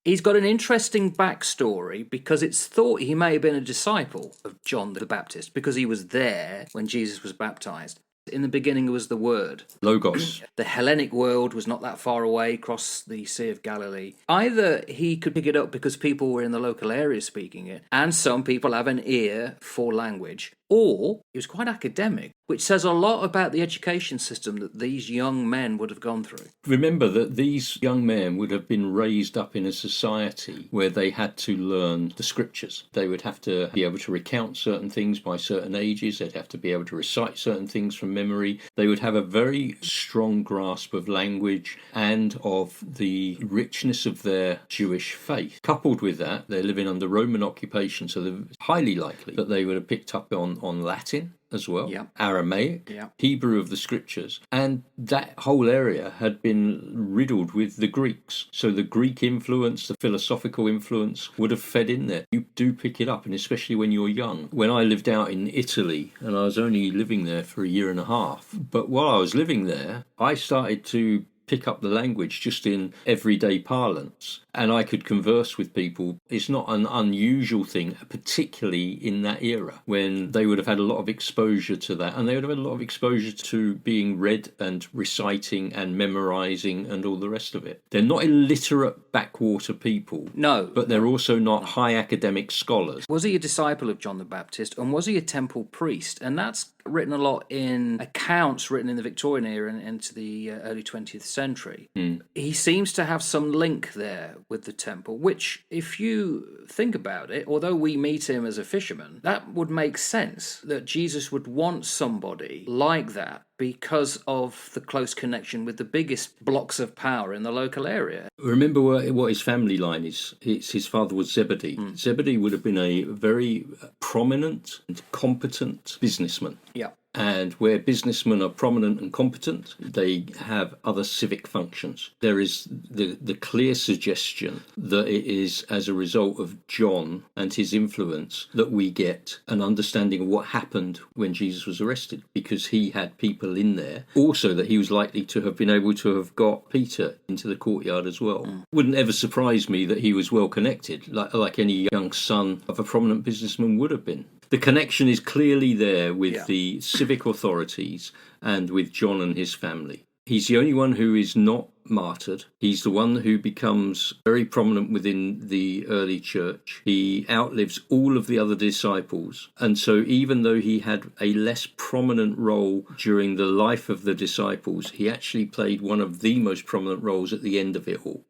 He's got an interesting backstory because it's thought he may have been a disciple of John the Baptist because he was there when Jesus was baptized. In the beginning was the Word. Logos. The Hellenic world was not that far away across the Sea of Galilee. Either he could pick it up because people were in the local area speaking it, and some people have an ear for language, or he was quite academic, which says a lot about the education system that these young men would have gone through. Remember that these young men would have been raised up in a society where they had to learn the scriptures. They would have to be able to recount certain things by certain ages. They'd have to be able to recite certain things from memory. They would have a very strong grasp of language and of the richness of their Jewish faith. Coupled with that, they're living under Roman occupation, so they're highly likely that they would have picked up on Latin as well, Aramaic, Hebrew of the scriptures, and that whole area had been riddled with the Greeks. So the Greek influence, the philosophical influence would have fed in there. You do pick it up, and especially when you're young. When I lived out in Italy, and I was only living there for a year and a half, but while I was living there, I started to pick up the language just in everyday parlance, and I could converse with people. It's not an unusual thing, particularly in that era when they would have had a lot of exposure to that, and they would have had a lot of exposure to being read and reciting and memorizing and all the rest of it. They're not illiterate backwater people, No, but they're also not high academic scholars. Was he a disciple of John the Baptist, and was he a temple priest? And that's written a lot in accounts written in the Victorian era and into the early 20th century. He seems to have some link there with the temple, which, if you think about it, although we meet him as a fisherman, that would make sense that Jesus would want somebody like that because of the close connection with the biggest blocks of power in the local area. Remember what his family line is. His father was Zebedee. Zebedee would have been a very prominent and competent businessman. Yeah. And where businessmen are prominent and competent, they have other civic functions. There is the clear suggestion that it is as a result of John and his influence that we get an understanding of what happened when Jesus was arrested, because he had people in there. Also that he was likely to have been able to have got Peter into the courtyard as well. Wouldn't ever surprise me that he was well connected, like any young son of a prominent businessman would have been. The connection is clearly there with the civic authorities and with John and his family. He's the only one who is not martyred. He's the one who becomes very prominent within the early church. He outlives all of the other disciples. And so even though he had a less prominent role during the life of the disciples, he actually played one of the most prominent roles at the end of it all.